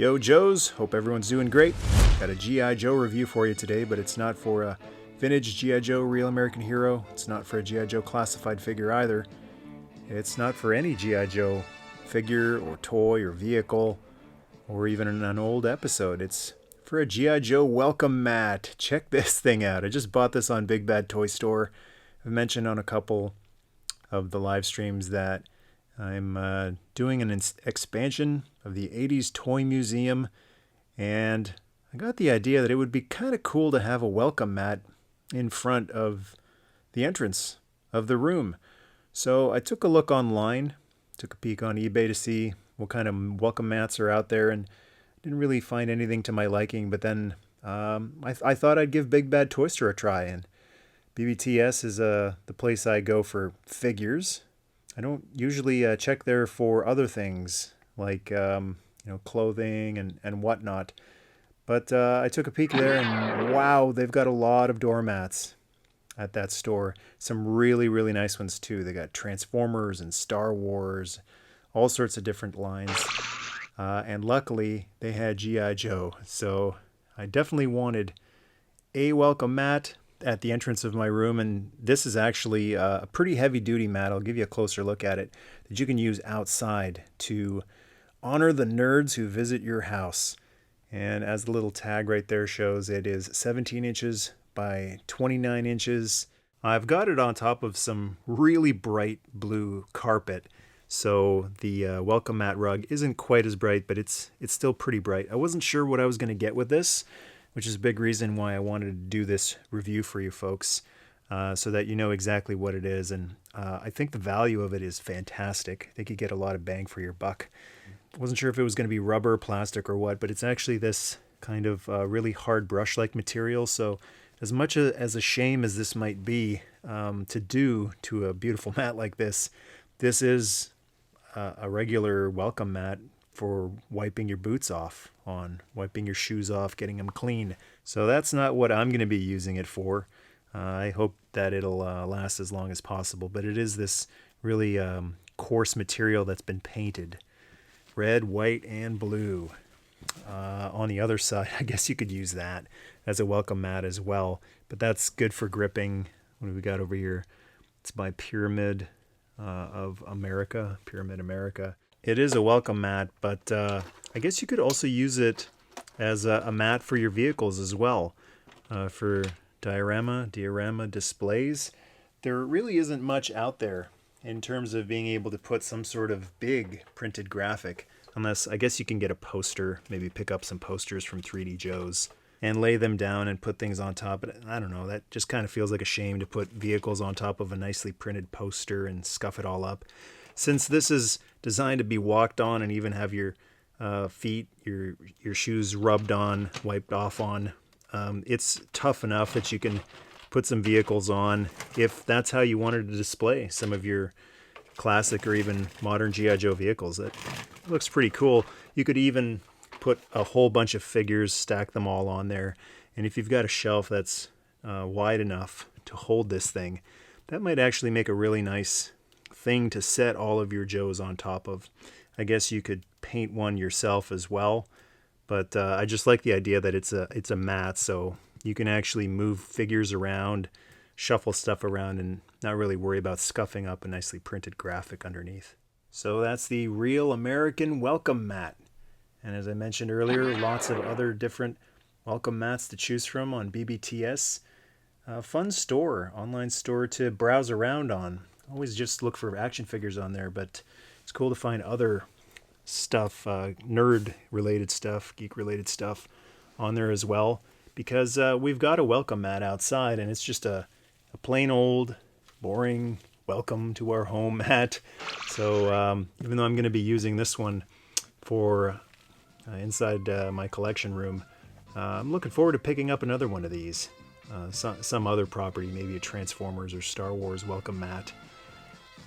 Yo Joes, hope everyone's doing great. Got a G.I. Joe review for you today, but it's not for a vintage G.I. Joe Real American Hero. It's not for a G.I. Joe classified figure either. It's not for any G.I. Joe figure or toy or vehicle or even an old episode. It's for a G.I. Joe welcome mat. Check this thing out. I just bought this on Big Bad Toy Store. I've mentioned on a couple of the live streams that I'm doing an expansion of the 80s Toy Museum, and I got the idea that it would be kind of cool to have a welcome mat in front of the entrance of the room. So I took a look online, took a peek on eBay to see what kind of welcome mats are out there, and didn't really find anything to my liking. But then I thought I'd give Big Bad Toy Store a try, and BBTS is the place I go for figures. I don't usually check there for other things like clothing and whatnot. But I took a peek there, and wow, they've got a lot of doormats at that store. Some really, really nice ones too. They got Transformers and Star Wars, all sorts of different lines. And luckily, they had G.I. Joe. So I definitely wanted a welcome mat at the entrance of my room, and this is actually a pretty heavy-duty mat. I'll give you a closer look at it, that you can use outside to honor the nerds who visit your house. And as the little tag right there shows, it is 17 inches by 29 inches. I've got it on top of some really bright blue carpet, so the welcome mat rug isn't quite as bright, but it's still pretty bright. I wasn't sure what I was going to get with this, which is a big reason why I wanted to do this review for you folks, so that you know exactly what it is. And I think the value of it is fantastic. I think you get a lot of bang for your buck. Wasn't sure if it was going to be rubber, plastic, or what, but it's actually this kind of really hard brush-like material. So as much as a shame as this might be to do to a beautiful mat like this, this is a regular welcome mat for wiping your boots off on, wiping your shoes off, getting them clean. So that's not what I'm going to be using it for. I hope that it'll last as long as possible, but it is this really coarse material that's been painted red, white, and blue. On the other side, I guess you could use that as a welcome mat as well, but that's good for gripping. What do we got over here? It's by Pyramid of America, Pyramid America. It is a welcome mat, but I guess you could also use it as a mat for your vehicles as well. For diorama displays, there really isn't much out there in terms of being able to put some sort of big printed graphic, unless I guess you can get a poster, maybe pick up some posters from 3D Joe's and lay them down and put things on top. But I don't know, that just kind of feels like a shame to put vehicles on top of a nicely printed poster and scuff it all up. Since this is designed to be walked on and even have your feet, your shoes rubbed on, wiped off on, it's tough enough that you can put some vehicles on if that's how you wanted to display some of your classic or even modern G.I. Joe vehicles. That looks pretty cool. You could even put a whole bunch of figures, stack them all on there, and if you've got a shelf that's wide enough to hold this thing, that might actually make a really nice thing to set all of your Joes on top of. I guess you could paint one yourself as well, but I just like the idea that it's a mat, so you can actually move figures around, shuffle stuff around, and not really worry about scuffing up a nicely printed graphic underneath. So that's the Real American welcome mat. And as I mentioned earlier, lots of other different welcome mats to choose from on BBTS. Fun store, online store to browse around on. Always just look for action figures on there, but it's cool to find other stuff, nerd-related stuff, geek-related stuff on there as well, because we've got a welcome mat outside, and it's just a plain old, boring welcome to our home mat. So even though I'm going to be using this one for inside my collection room, I'm looking forward to picking up another one of these. Some other property, maybe a Transformers or Star Wars welcome mat,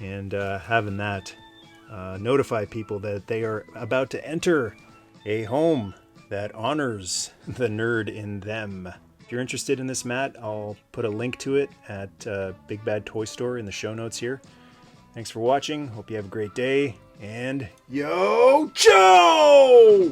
and having that notify people that they are about to enter a home that honors the nerd in them. If you're interested in this mat, I'll put a link to it at Big Bad Toy Store in the show notes here. Thanks for watching. Hope you have a great day. And Yo Joe!